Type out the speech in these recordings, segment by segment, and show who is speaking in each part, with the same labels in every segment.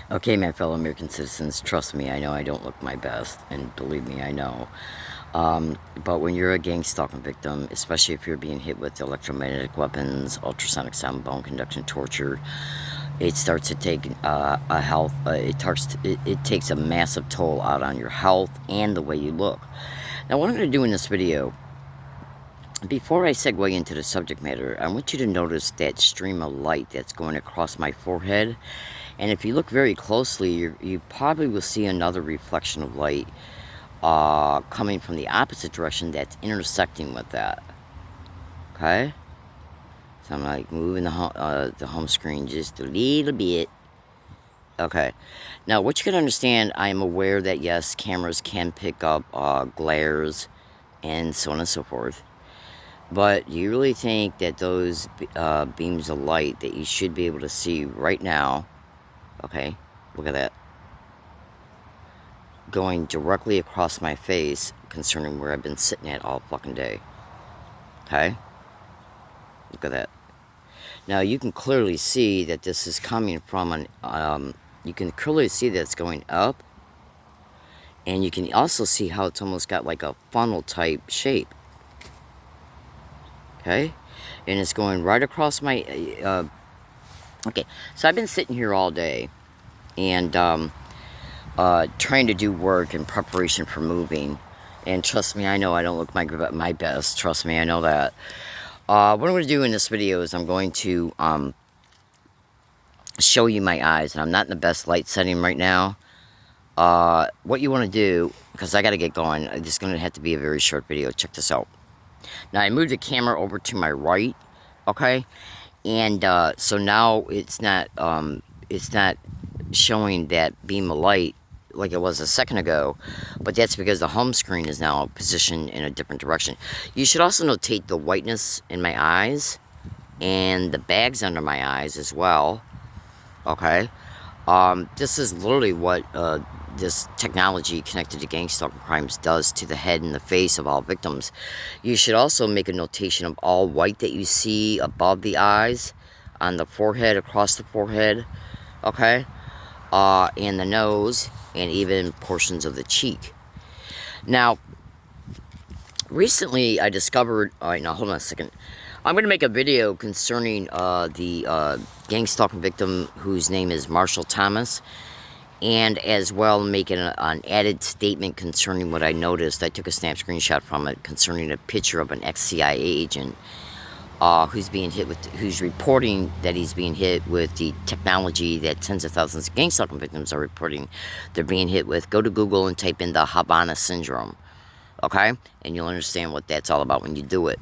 Speaker 1: Okay, my fellow American citizens, trust me, I know I don't look my best, and believe me, I know. But when you're a gang stalking victim, especially if you're being hit with electromagnetic weapons, ultrasonic sound, bone conduction, torture, it starts to take a health. It takes a massive toll out on your health and the way you look. Now, what I'm going to do in this video, before I segue into the subject matter, I want you to notice that stream of light that's going across my forehead. And if you look very closely, you probably will see another reflection of light coming from the opposite direction that's intersecting with that. Okay? So I'm like moving the home screen just a little bit. Okay. Now, what you can understand, I am aware that yes, cameras can pick up glares and so on and so forth. But do you really think that those beams of light that you should be able to see right now, okay, look at that, going directly across my face concerning where I've been sitting at all fucking day. Okay? Look at that. Now you can clearly see that this is coming from you can clearly see that it's going up. And you can also see how it's almost got like a funnel type shape. Okay? And it's going right across my, okay. So I've been sitting here all day and trying to do work in preparation for moving. And trust me, I know I don't look my best. Trust me, I know that. What I'm going to do in this video is I'm going to show you my eyes. And I'm not in the best light setting right now. What you want to do, because I got to get going, this is going to have to be a very short video. Check this out. Now, I moved the camera over to my right, okay? And so now it's not showing that beam of light like it was a second ago, but that's because the home screen is now positioned in a different direction. You should also notate the whiteness in my eyes and the bags under my eyes as well. Okay, this is literally what this technology connected to gang stalking crimes does to the head and the face of all victims. You should also make a notation of all white that you see above the eyes, on the forehead, across the forehead, okay, and the nose, and even portions of the cheek. Now, recently I discovered, alright, now hold on a second. I'm going to make a video concerning the gang stalking victim whose name is Marshall Thomas, and as well making an added statement concerning what I noticed. I took a snap screenshot from it concerning a picture of an ex-CIA agent who's reporting that he's being hit with the technology that tens of thousands of gang stalking victims are reporting they're being hit with. Go to Google and type in the Havana syndrome, okay? And you'll understand what that's all about when you do it.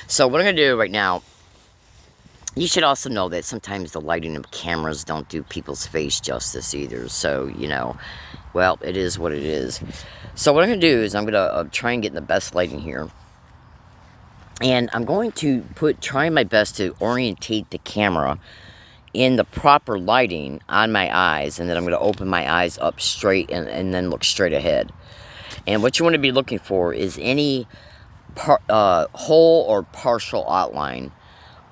Speaker 1: So what I'm going to do right now, you should also know that sometimes the lighting of cameras don't do people's face justice either. So, you know, well, it is what it is. So what I'm going to do is I'm going to try and get in the best lighting here. And I'm going to try my best to orientate the camera in the proper lighting on my eyes. And then I'm going to open my eyes up straight and then look straight ahead. And what you want to be looking for is any whole or partial outline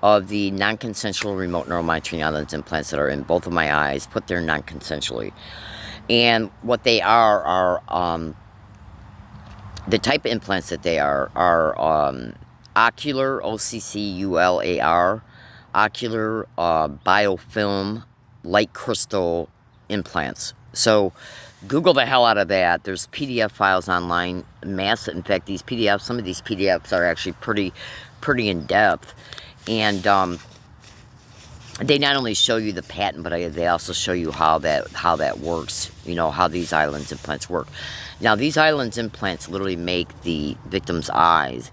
Speaker 1: of the non-consensual remote neuromonitoring eyelens implants that are in both of my eyes, put there non-consensually. And what they are the type of implants that they are ocular, OCCULAR, ocular biofilm light crystal implants. So Google the hell out of that. There's PDF files online, massive. In fact, these PDFs, some of these PDFs are actually pretty in depth, and they not only show you the patent, but they also show you how that works. You know, how these eyelens implants work. Now, these eyelens implants literally make the victim's eyes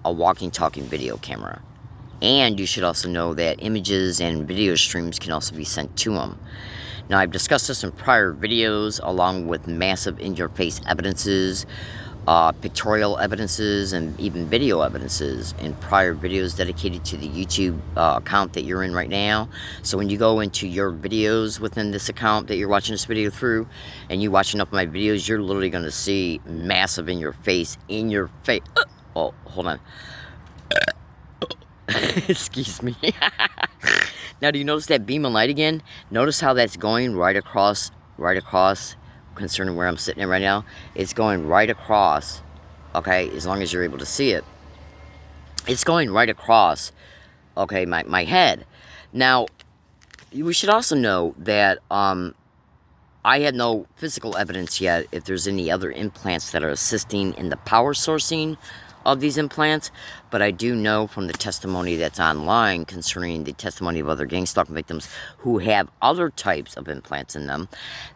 Speaker 1: a walking, talking video camera. And you should also know that images and video streams can also be sent to them. Now, I've discussed this in prior videos, along with massive in-your-face evidences, pictorial evidences, and even video evidences in prior videos dedicated to the YouTube account that you're in right now. So when you go into your videos within this account that you're watching this video through, and you watch enough of my videos, you're literally going to see massive in-your-face, oh, hold on. Excuse me. Now, do you notice that beam of light again? Notice how that's going right across right across, concerning where I'm sitting at right now. It's going right across, okay, as long as you're able to see it. It's going right across, okay, my head. Now, we should also know that I had no physical evidence yet if there's any other implants that are assisting in the power sourcing of these implants, but I do know from the testimony that's online concerning the testimony of other gang stalking victims who have other types of implants in them,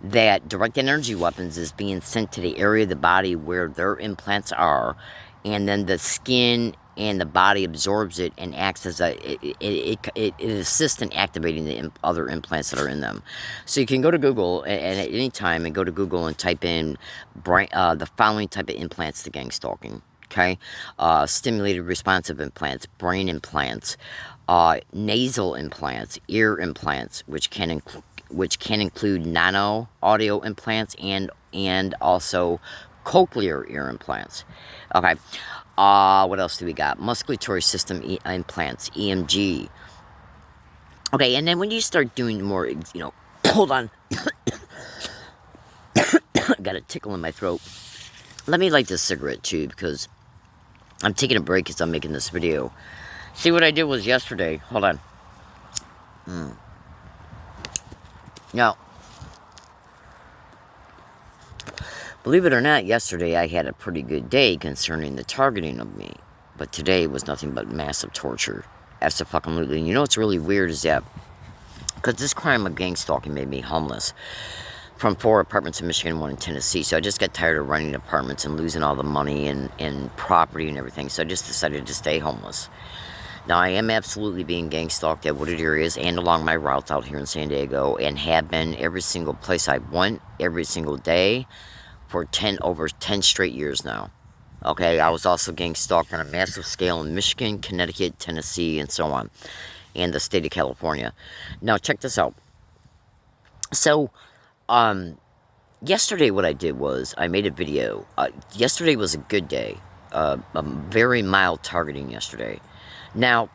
Speaker 1: that directed energy weapons is being sent to the area of the body where their implants are, and then the skin and the body absorbs it and acts as it assists in activating the other implants that are in them. So you can go to Google and at any time and go to Google and type in the following type of implants to gang stalking. Okay, stimulated responsive implants, brain implants, nasal implants, ear implants, which can include nano audio implants and also cochlear ear implants. Okay, what else do we got? Musculatory system implants, EMG. Okay, and then when you start doing more, hold on, got a tickle in my throat. Let me light this cigarette too, because I'm taking a break as I'm making this video. See, what I did was yesterday, hold on. Now, believe it or not, yesterday I had a pretty good day concerning the targeting of me. But today was nothing but massive torture. Absolutely. And you know what's really weird is that, because this crime of gang stalking made me homeless from 4 apartments in Michigan, 1 in Tennessee. So I just got tired of running apartments and losing all the money and property and everything. So I just decided to stay homeless. Now, I am absolutely being gang stalked at wooded areas and along my routes out here in San Diego, and have been every single place I went, every single day, for over 10 straight years now. Okay, I was also gang stalked on a massive scale in Michigan, Connecticut, Tennessee, and so on, and the state of California. Now, check this out. So, yesterday what I did was I made a video. Yesterday was a good day. A very mild targeting yesterday. Now,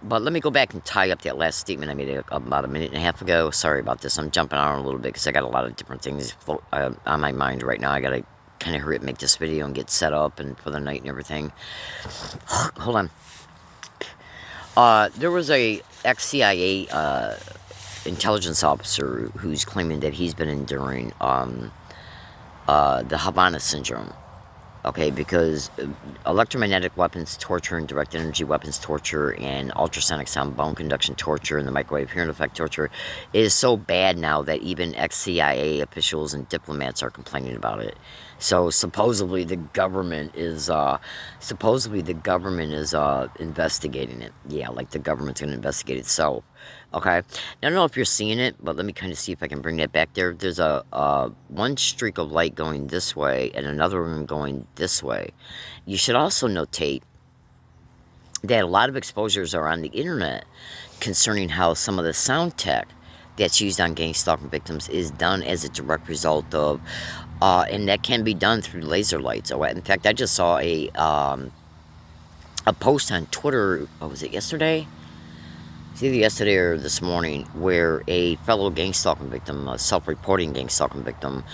Speaker 1: but let me go back and tie up that last statement I made about a minute and a half ago. Sorry about this. I'm jumping on a little bit because I got a lot of different things on my mind right now. I got to kind of hurry up, make this video and get set up and for the night and everything. Hold on. There was a ex-CIA intelligence officer who's claiming that he's been enduring the Havana syndrome. Okay, because electromagnetic weapons torture and direct energy weapons torture and ultrasonic sound bone conduction torture and the microwave hearing effect torture is so bad now that even ex-CIA officials and diplomats are complaining about it. So supposedly the government is investigating it. Yeah, like the government's going to investigate itself. Okay, now, I don't know if you're seeing it, but let me kind of see if I can bring that back there. There's one streak of light going this way and another one going this way. You should also notate that a lot of exposures are on the internet concerning how some of the sound tech that's used on gang stalking victims is done as a direct result of, and that can be done through laser lights. In fact, I just saw a post on Twitter, was it yesterday? It's either yesterday or this morning, where a fellow gang stalking victim, a self-reporting gang stalking victim,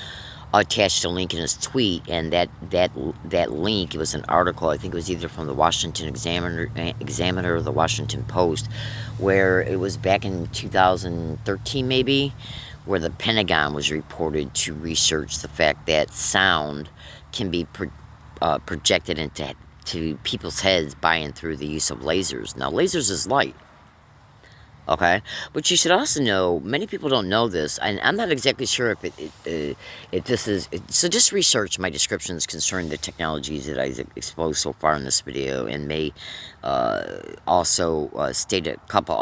Speaker 1: attached a link in his tweet, and that link, it was an article, I think it was either from the Washington Examiner or the Washington Post, where it was back in 2013 maybe, where the Pentagon was reported to research the fact that sound can be projected into people's heads by and through the use of lasers. Now, lasers is light. Okay, but you should also know, many people don't know this, and I'm not exactly sure if this is, so just research my descriptions concerning the technologies that I've exposed so far in this video, and may also state a couple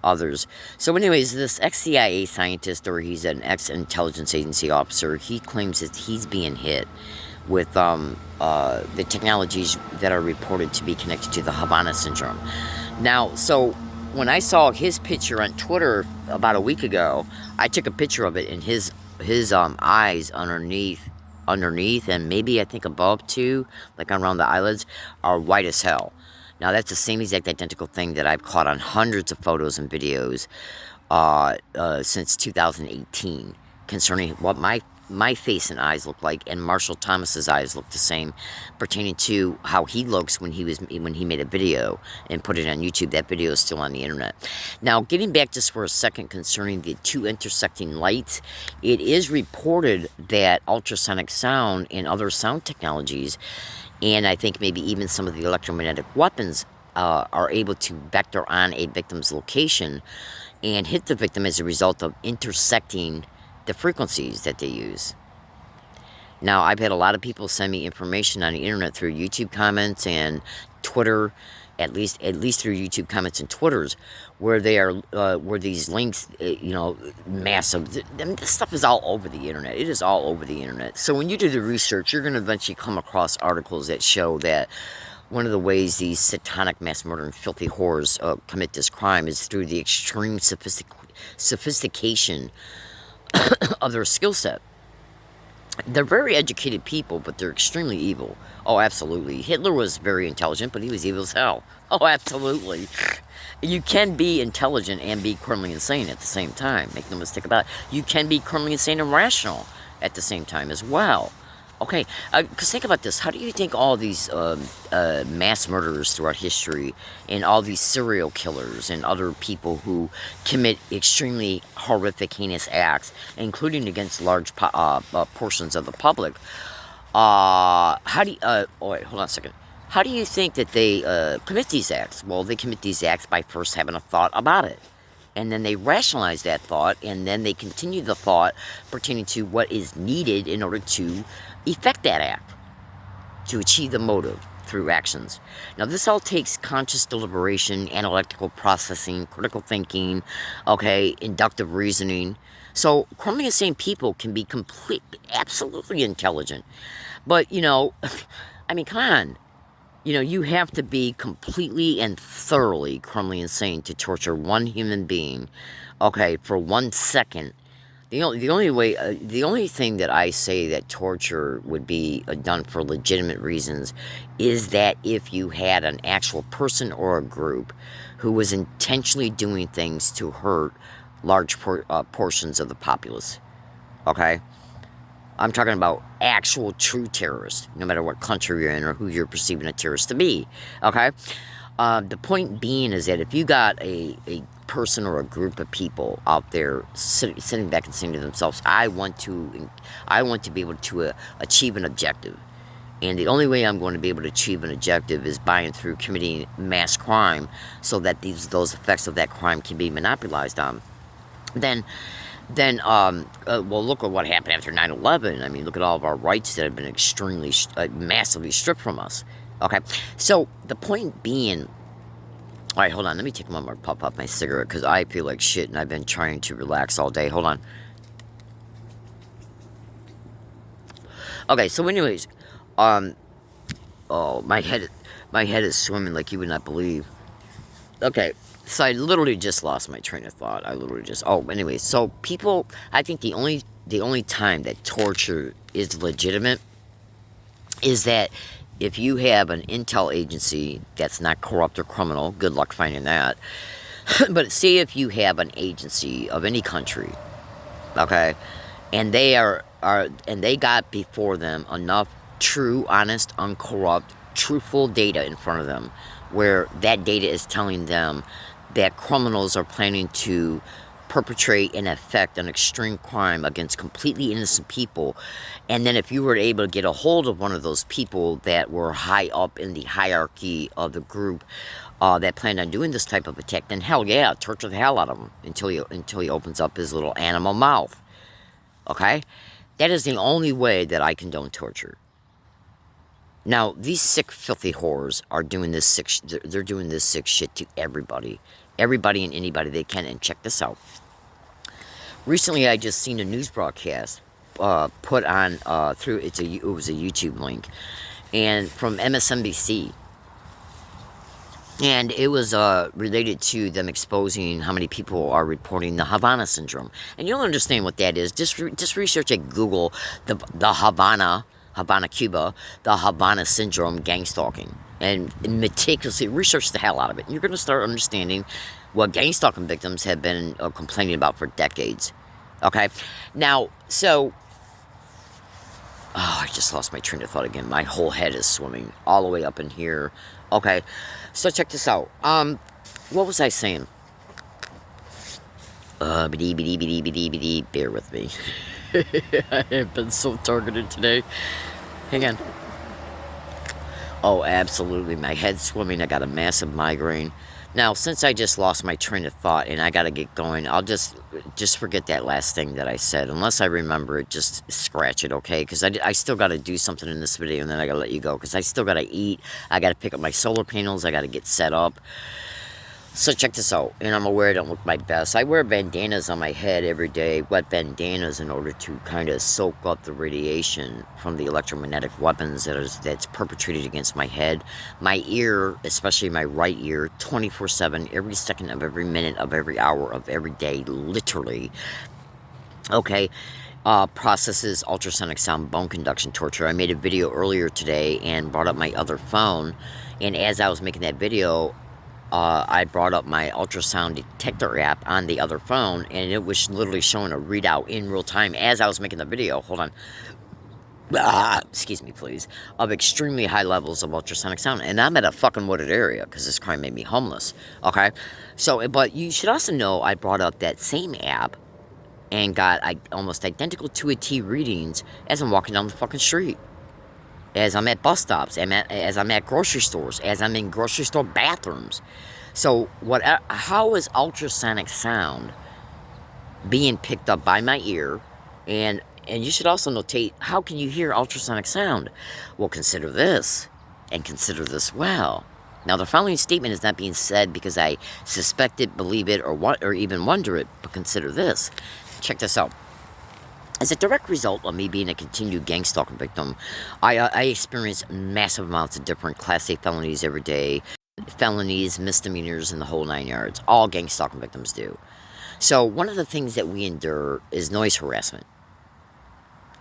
Speaker 1: others. So anyways, this ex-CIA scientist, or he's an ex-intelligence agency officer, he claims that he's being hit with the technologies that are reported to be connected to the Havana syndrome. Now, so when I saw his picture on Twitter about a week ago, I took a picture of it, and his eyes underneath, and maybe I think above too, like around the eyelids, are white as hell. Now, that's the same exact identical thing that I've caught on hundreds of photos and videos since 2018. concerning what my face and eyes look like, and Marshall Thomas's eyes look the same, pertaining to how he looks when he made a video and put it on YouTube. That video is still on the internet. Now, getting back just for a second concerning the two intersecting lights, it is reported that ultrasonic sound and other sound technologies, and I think maybe even some of the electromagnetic weapons, are able to vector on a victim's location and hit the victim as a result of intersecting the frequencies that they use. Now, I've had a lot of people send me information on the internet through YouTube comments and Twitter, at least through YouTube comments and Twitters, where they are where these links, massive. This stuff is all over the internet. It is all over the internet. So when you do the research, you're going to eventually come across articles that show that one of the ways these satanic mass murdering filthy whores commit this crime is through the extreme sophistication of their skill set. They're very educated people, but they're extremely evil. Oh, absolutely. Hitler was very intelligent, but he was evil as hell. Oh, absolutely. You can be intelligent and be criminally insane at the same time. Make no mistake about it. You can be criminally insane and rational at the same time as well. Okay, because think about this. How do you think all these mass murderers throughout history and all these serial killers and other people who commit extremely horrific, heinous acts, including against large portions of the public, how do you, wait, hold on a second. How do you think that they commit these acts? Well, they commit these acts by first having a thought about it. And then they rationalize that thought, and then they continue the thought pertaining to what is needed in order to effect that act, to achieve the motive through actions. Now, this all takes conscious deliberation, analytical processing, critical thinking, inductive reasoning. So, criminally insane people can be absolutely intelligent. But, I mean, come on. You have to be completely and thoroughly criminally insane to torture one human being, for 1 second. The only thing that I say that torture would be done for legitimate reasons is that if you had an actual person or a group who was intentionally doing things to hurt large portions of the populace, okay? I'm talking about actual true terrorists, no matter what country you're in or who you're perceiving a terrorist to be, okay? The point being is that if you got a person or a group of people out there sitting back and saying to themselves, I want to be able to achieve an objective. And the only way I'm going to be able to achieve an objective is by and through committing mass crime so that those effects of that crime can be monopolized on. Then look at what happened after 9/11. I mean, look at all of our rights that have been extremely, massively stripped from us. Okay, so the point being, all right, hold on, let me take a moment to pop up my cigarette because I feel like shit and I've been trying to relax all day. Hold on. Okay, so anyways, oh, my head is swimming like you would not believe. Okay. So I literally just lost my train of thought. Anyway, so people, I think the only time that torture is legitimate is that if you have an intel agency that's not corrupt or criminal, good luck finding that. But say if you have an agency of any country, okay, and they got before them enough true, honest, uncorrupt, truthful data in front of them, where that data is telling them that criminals are planning to perpetrate and effect an extreme crime against completely innocent people. And then if you were able to get a hold of one of those people that were high up in the hierarchy of the group that planned on doing this type of attack, then hell yeah, torture the hell out of him until he opens up his little animal mouth. Okay? That is the only way that I condone torture. Now, these sick, filthy whores are doing this sick. They're doing this sick shit to everybody and anybody they can. And check this out. Recently, I just seen a news broadcast put on it was a YouTube link, and from MSNBC, and it was related to them exposing how many people are reporting the Havana syndrome. And you'll understand what that is. Just research at Google the Havana, Cuba, the Havana syndrome, gang stalking, and meticulously research the hell out of it. And you're going to start understanding what gang stalking victims have been complaining about for decades. Okay? Now, so, oh, I just lost my train of thought again. My whole head is swimming all the way up in here. Okay, so check this out. What was I saying? Bear with me. I have been so targeted today. Hang on. Oh, absolutely. My head's swimming. I got a massive migraine. Now, since I just lost my train of thought and I got to get going, I'll just forget that last thing that I said. Unless I remember it, just scratch it, okay? Because I still got to do something in this video, and then I got to let you go. Because I still got to eat. I got to pick up my solar panels. I got to get set up. So check this out, and I'm aware I don't look my best. I wear bandanas on my head every day, wet bandanas, in order to kind of soak up the radiation from the electromagnetic weapons that's perpetrated against my head. My ear, especially my right ear, 24/7, every second of every minute of every hour of every day, literally. Okay, processes ultrasonic sound bone conduction torture. I made a video earlier today and brought up my other phone, and as I was making that video, I brought up my ultrasound detector app on the other phone, and it was literally showing a readout in real time as I was making the video. Hold on. Excuse me, please. Of extremely high levels of ultrasonic sound. And I'm at a fucking wooded area because this crime made me homeless. Okay? So, but you should also know I brought up that same app and got almost identical to a T readings as I'm walking down the fucking street. As I'm at bus stops, as I'm at grocery stores, as I'm in grocery store bathrooms. So, how is ultrasonic sound being picked up by my ear? And you should also notate, how can you hear ultrasonic sound? Well, consider this, and consider this well. Now, the following statement is not being said because I suspect it, believe it, or even wonder it, but consider this. Check this out. As a direct result of me being a continued gang stalking victim, I experience massive amounts of different Class A felonies every day. Felonies, misdemeanors, and the whole 9 yards. All gang stalking victims do. So one of the things that we endure is noise harassment,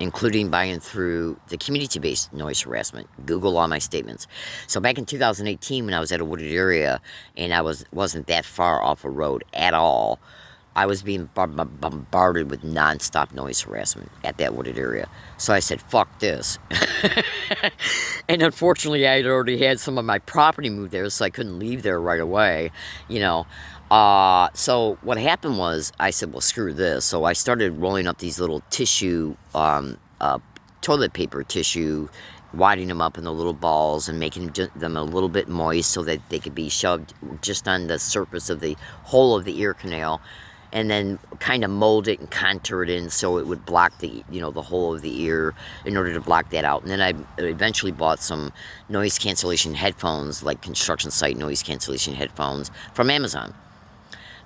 Speaker 1: including by and through the community-based noise harassment. Google all my statements. So back in 2018, when I was at a wooded area and I wasn't that far off a road at all, I was being bombarded with non-stop noise harassment at that wooded area. So I said, fuck this. And unfortunately, I had already had some of my property moved there, so I couldn't leave there right away, you know. So what happened was, I said, well, screw this. So I started rolling up these little tissue, toilet paper tissue, widening them up in the little balls and making them a little bit moist so that they could be shoved just on the surface of the whole of the ear canal, and then kind of mold it and contour it in so it would block the whole of the ear in order to block that out. And then I eventually bought some noise cancellation headphones, like construction site noise cancellation headphones from Amazon.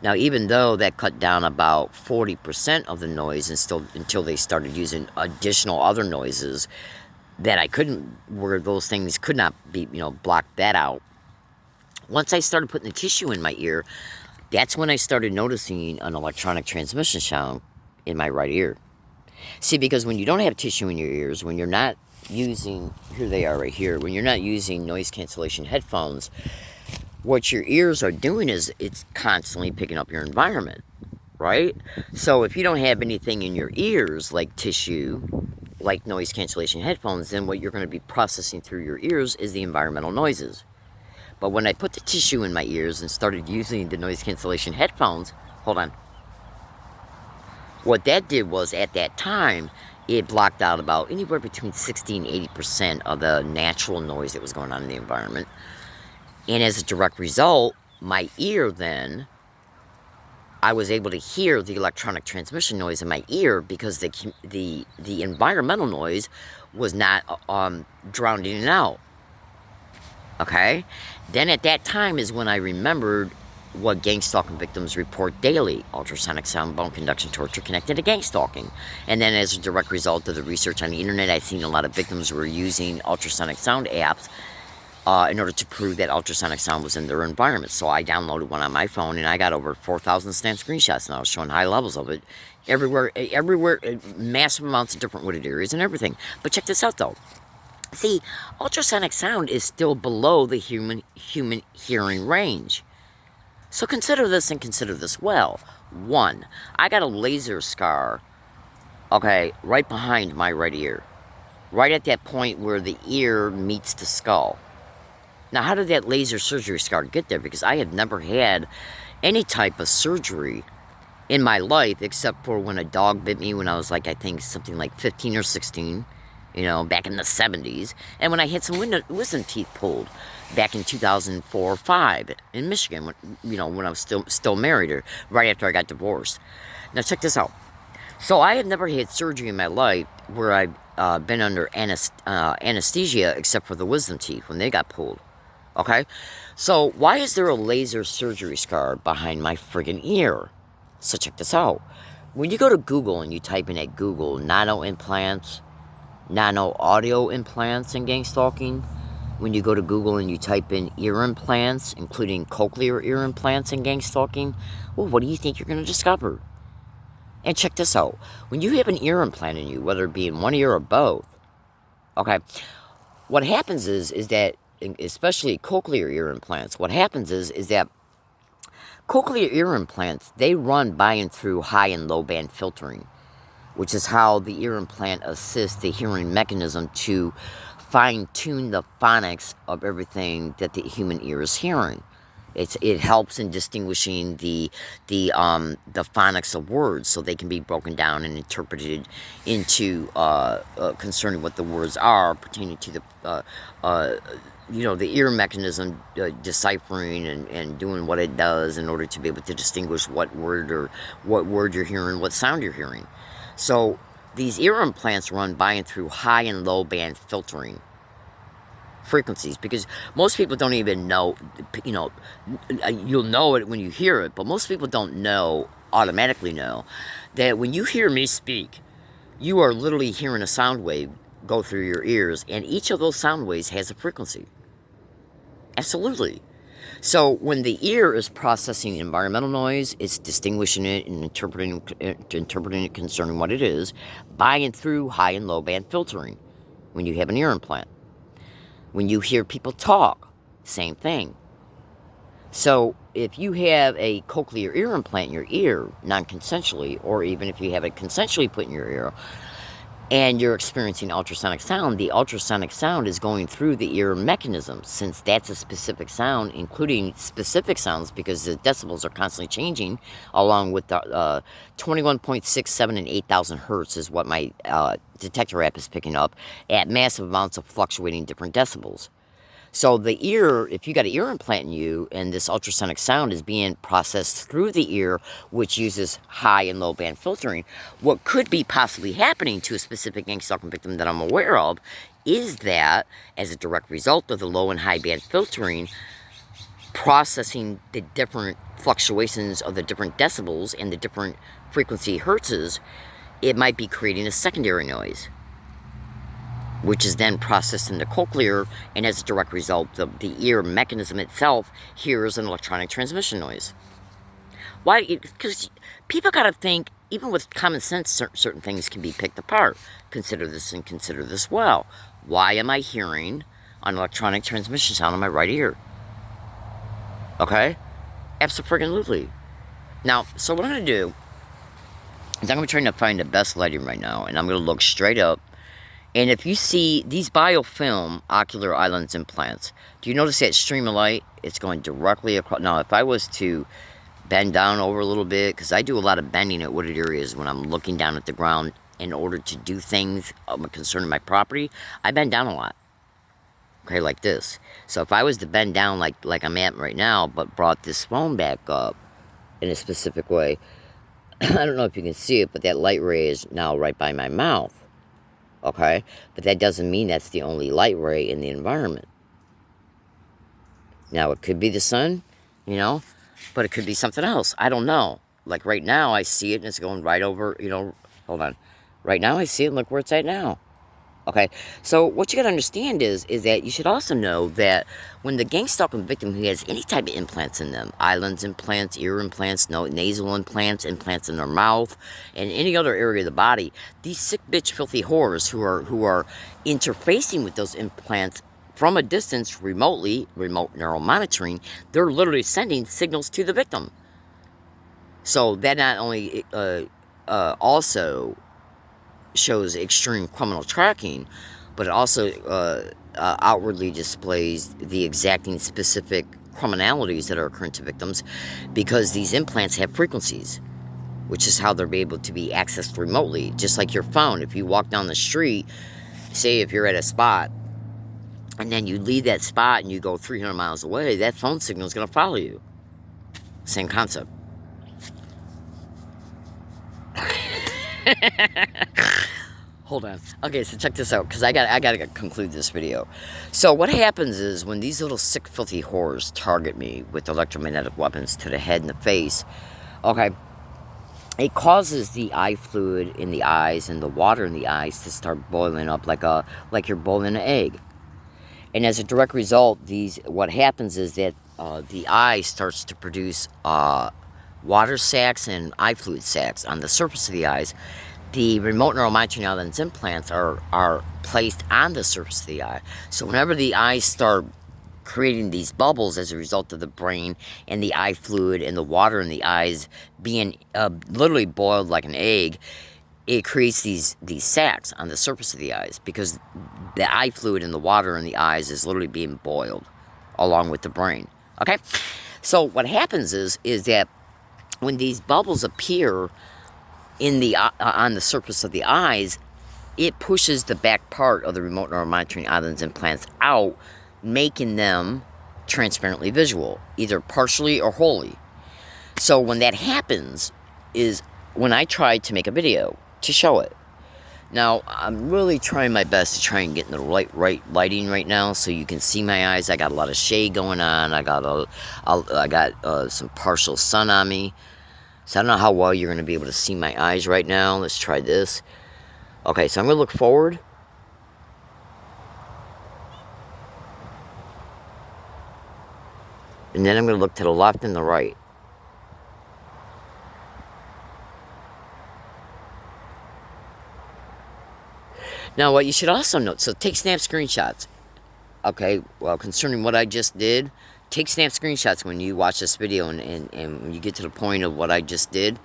Speaker 1: Now, even though that cut down about 40% of the noise, and still until they started using additional other noises that where those things could not be, block that out. Once I started putting the tissue in my ear, that's when I started noticing an electronic transmission sound in my right ear. See, because when you don't have tissue in your ears, when you're not using, here they are right here, when you're not using noise cancellation headphones, what your ears are doing is it's constantly picking up your environment, right? So if you don't have anything in your ears, like tissue, like noise cancellation headphones, then what you're going to be processing through your ears is the environmental noises. But when I put the tissue in my ears and started using the noise cancellation headphones, hold on. What that did was, at that time, it blocked out about anywhere between 60 and 80% of the natural noise that was going on in the environment. And as a direct result, my ear then, I was able to hear the electronic transmission noise in my ear because the environmental noise was not drowning it out. Okay? Then at that time is when I remembered what gang stalking victims report daily: ultrasonic sound bone conduction torture connected to gang stalking. And then as a direct result of the research on the internet, I've seen a lot of victims were using ultrasonic sound apps in order to prove that ultrasonic sound was in their environment. So I downloaded one on my phone, and I got over 4,000 snap screenshots, and I was showing high levels of it everywhere, massive amounts of different wooded areas and everything. But check this out, though. See, ultrasonic sound is still below the human hearing range. So consider this, and consider this well. One, I got a laser scar, okay, right behind my right ear. Right at that point where the ear meets the skull. Now, how did that laser surgery scar get there? Because I have never had any type of surgery in my life except for when a dog bit me when I was like, I think something like 15 or 16, you know, back in the 70s. And when I had some wisdom teeth pulled back in 2004 or 5 in Michigan, when, you know, when I was still married, or right after I got divorced. Now, check this out. So I have never had surgery in my life where I've been under anesthesia except for the wisdom teeth when they got pulled. Okay? So why is there a laser surgery scar behind my friggin' ear? So check this out. When you go to Google and you type in at Google nano implants, nano audio implants and gang stalking, when you go to Google and you type in ear implants, including cochlear ear implants and gang stalking, well, what do you think you're going to discover? And check this out. When you have an ear implant in you, whether it be in one ear or both, okay, what happens is that, especially cochlear ear implants, what happens is that cochlear ear implants, they run by and through high and low band filtering, which is how the ear implant assists the hearing mechanism to fine-tune the phonics of everything that the human ear is hearing. It helps in distinguishing the phonics of words, so they can be broken down and interpreted into concerning what the words are pertaining to the you know, the ear mechanism deciphering and doing what it does in order to be able to distinguish what word you're hearing, what sound you're hearing. So these ear implants run by and through high and low band filtering frequencies, because most people don't even know, you know, you'll know it when you hear it, but most people don't automatically know that when you hear me speak, you are literally hearing a sound wave go through your ears, and each of those sound waves has a frequency. Absolutely. So when the ear is processing environmental noise, it's distinguishing it and interpreting it concerning what it is by and through high and low band filtering when you have an ear implant. When you hear people talk, same thing. So if you have a cochlear ear implant in your ear, non-consensually, or even if you have it consensually put in your ear, and you're experiencing ultrasonic sound, the ultrasonic sound is going through the ear mechanism, since that's a specific sound, including specific sounds, because the decibels are constantly changing, along with the 21.67 and 8,000 hertz is what my detector app is picking up, at massive amounts of fluctuating different decibels. So the ear, if you got an ear implant in you and this ultrasonic sound is being processed through the ear, which uses high and low band filtering, what could be possibly happening to a specific gang stalking victim that I'm aware of is that, as a direct result of the low and high band filtering, processing the different fluctuations of the different decibels and the different frequency hertzes, it might be creating a secondary noise, which is then processed in the cochlear, and as a direct result, the ear mechanism itself hears an electronic transmission noise. Why? Because people got to think, even with common sense, certain things can be picked apart. Consider this and consider this well. Why am I hearing an electronic transmission sound in my right ear? Okay? Absolutely. Now, so what I'm going to do is I'm going to try to find the best lighting right now, and I'm going to look straight up. And if you see these biofilm ocular islands implants, do you notice that stream of light? It's going directly across. Now, if I was to bend down over a little bit, because I do a lot of bending at wooded areas when I'm looking down at the ground in order to do things concerning my property, I bend down a lot. Okay, like this. So if I was to bend down like I'm at right now, but brought this phone back up in a specific way, I don't know if you can see it, but that light ray is now right by my mouth. Okay, but that doesn't mean that's the only light ray in the environment. Now, it could be the sun, you know, but it could be something else. I don't know. Like right now, I see it and it's going right over, you know, hold on. Right now, I see it and look where it's at now. Okay, so what you got to understand is that you should also know that when the gang stalking victim who has any type of implants in them, islands implants, ear implants, nasal implants, implants in their mouth, and any other area of the body, these sick bitch filthy whores who are interfacing with those implants from a distance remotely, remote neural monitoring, they're literally sending signals to the victim. So that not only also shows extreme criminal tracking, but it also outwardly displays the exacting specific criminalities that are occurring to victims, because these implants have frequencies, which is how they're able to be accessed remotely. Just like your phone, if you walk down the street, say if you're at a spot, and then you leave that spot and you go 300 miles away, that phone signal is going to follow you. Same concept. Hold on. Okay, so check this out, because I gotta conclude this video. So what happens is, when these little sick, filthy whores target me with electromagnetic weapons to the head and the face, okay, it causes the eye fluid in the eyes and the water in the eyes to start boiling up like you're boiling an egg. And as a direct result, what happens is that the eye starts to produce water sacs and eye fluid sacs on the surface of the eyes. The remote neuromonitoring evidence implants are placed on the surface of the eye. So whenever the eyes start creating these bubbles as a result of the brain and the eye fluid and the water in the eyes being literally boiled like an egg, it creates these sacs on the surface of the eyes, because the eye fluid and the water in the eyes is literally being boiled along with the brain. Okay? So what happens is that when these bubbles appear in the on the surface of the eyes, it pushes the back part of the remote neuromonitoring evidence implants out, making them transparently visual, either partially or wholly. So when that happens is when I tried to make a video to show it. Now, I'm really trying my best to try and get in the right lighting right now, so you can see my eyes. I got a lot of shade going on. I got some partial sun on me. So I don't know how well you're going to be able to see my eyes right now. Let's try this. Okay, so I'm going to look forward. And then I'm going to look to the left and the right. Now, what you should also note, so take snap screenshots. Okay, well, concerning what I just did, take snap screenshots when you watch this video, and when you get to the point of what I just did,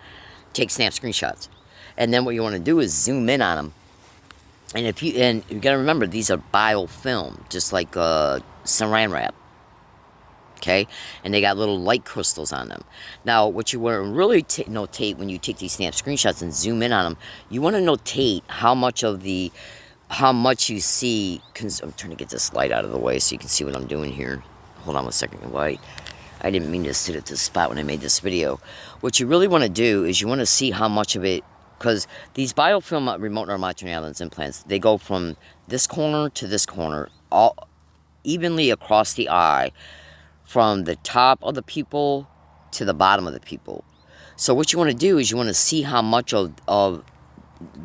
Speaker 1: take snap screenshots. And then what you want to do is zoom in on them. And you got to remember, these are biofilm, just like saran wrap. Okay, and they got little light crystals on them. Now, what you want to really notate when you take these snap screenshots and zoom in on them, you want to notate how much you see. I'm trying to get this light out of the way so you can see what I'm doing here. Hold on a second, White. I didn't mean to sit at this spot when I made this video. What you really want to do is you want to see how much of it, because these biofilm remote neuromonitoring evidence implants, they go from this corner to this corner, all evenly across the eye, from the top of the pupil to the bottom of the pupil. So what you want to do is you want to see how much of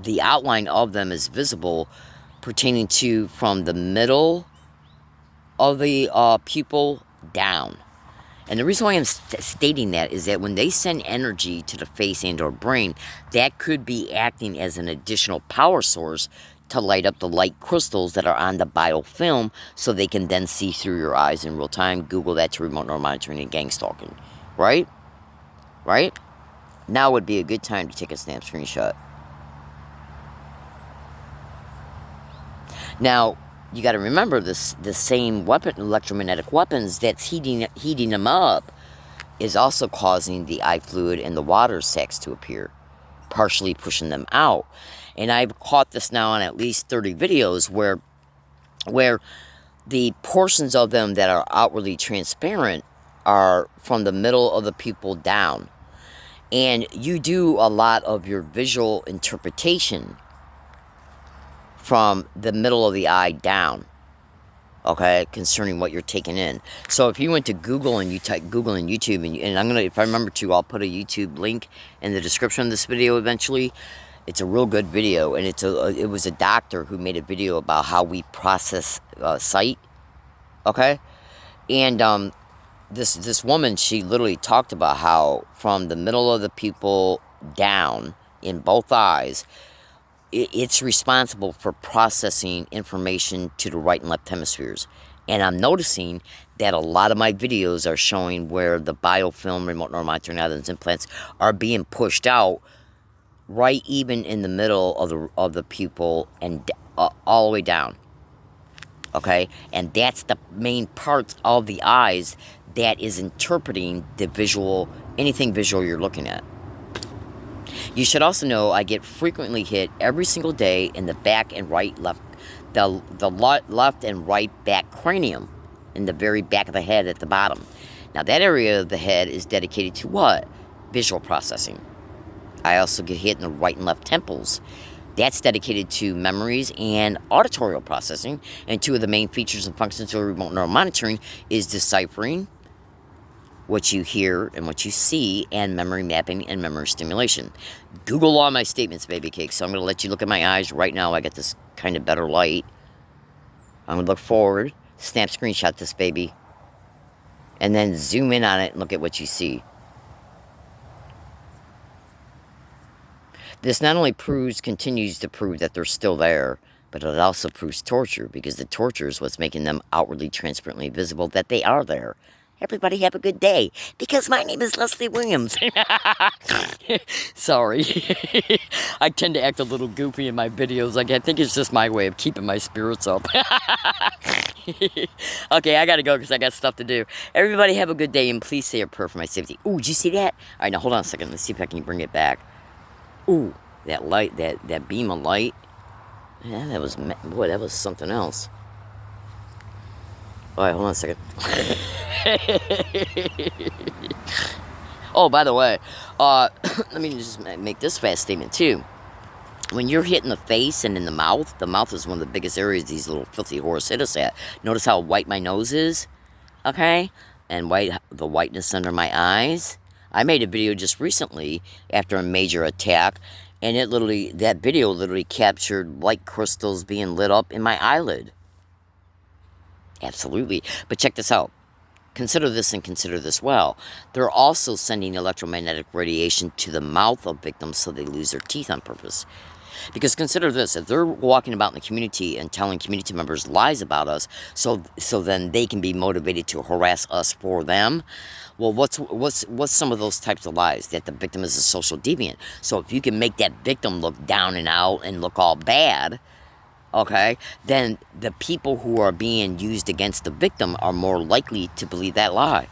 Speaker 1: the outline of them is visible, pertaining to from the middle of the pupil down. And the reason why I'm stating that is that when they send energy to the face and or brain, that could be acting as an additional power source to light up the light crystals that are on the biofilm, so they can then see through your eyes in real time. Google that to remote neuromonitoring and gang stalking. Right? Right? Now would be a good time to take a snap screenshot. Now, you got to remember this: the same weapon, electromagnetic weapons, that's heating them up, is also causing the eye fluid and the water sacs to appear, partially pushing them out. And I've caught this now on at least 30 videos where the portions of them that are outwardly transparent are from the middle of the pupil down. And you do a lot of your visual interpretation from the middle of the eye down, okay, concerning what you're taking in. So if you went to Google and you type Google and YouTube, and I'm gonna, if I remember to, I'll put a YouTube link in the description of this video eventually. It's a real good video, and it was a doctor who made a video about how we process sight, okay? And this woman, she literally talked about how from the middle of the pupil down in both eyes, it's responsible for processing information to the right and left hemispheres. And I'm noticing that a lot of my videos are showing where the biofilm remote neural monitoring evidence implants are being pushed out right even in the middle of the pupil and all the way down. Okay? And that's the main parts of the eyes that is interpreting the visual, anything visual you're looking at. You should also know I get frequently hit every single day in the back and right left, the left and right back cranium, in the very back of the head at the bottom. Now that area of the head is dedicated to what? Visual processing. I also get hit in the right and left temples. That's dedicated to memories and auditory processing. And two of the main features and functions of remote neural monitoring is deciphering what you hear and what you see, and memory mapping and memory stimulation. Google all my statements, baby cake. So I'm going to let you look at my eyes right now. I got this kind of better light. I'm going to look forward, snap screenshot this baby, and then zoom in on it and look at what you see. This not only continues to prove that they're still there, but it also proves torture, because the torture is what's making them outwardly transparently visible that they are there. Everybody have a good day, because my name is Leslie Williams. Sorry. I tend to act a little goofy in my videos. Like, I think it's just my way of keeping my spirits up. Okay, I gotta go because I got stuff to do. Everybody have a good day, and please say a prayer for my safety. Ooh, did you see that? All right, now hold on a second. Let's see if I can bring it back. Ooh, that light, that beam of light. Yeah, that was something else. All right, hold on a second. Oh, by the way, let me just make this fast statement too. When you're hit in the face and in the mouth is one of the biggest areas these little filthy whores hit us at. Notice how white my nose is, okay? And the whiteness under my eyes. I made a video just recently after a major attack, and that video literally captured light crystals being lit up in my eyelid. Absolutely. But check this out. Consider this and consider this well. They're also sending electromagnetic radiation to the mouth of victims so they lose their teeth on purpose. Because consider this, if they're walking about in the community and telling community members lies about us, so then they can be motivated to harass us for them. Well, what's some of those types of lies? That the victim is a social deviant. So if you can make that victim look down and out and look all bad, okay, then the people who are being used against the victim are more likely to believe that lie.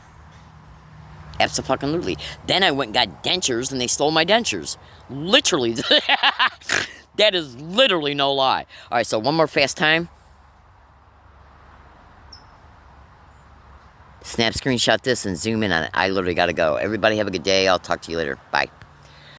Speaker 1: Absolutely. Then I went and got dentures, and they stole my dentures. Literally. That is literally no lie. All right, so one more fast time. Snap screenshot this and zoom in on it. I literally got to go. Everybody have a good day. I'll talk to you later. Bye.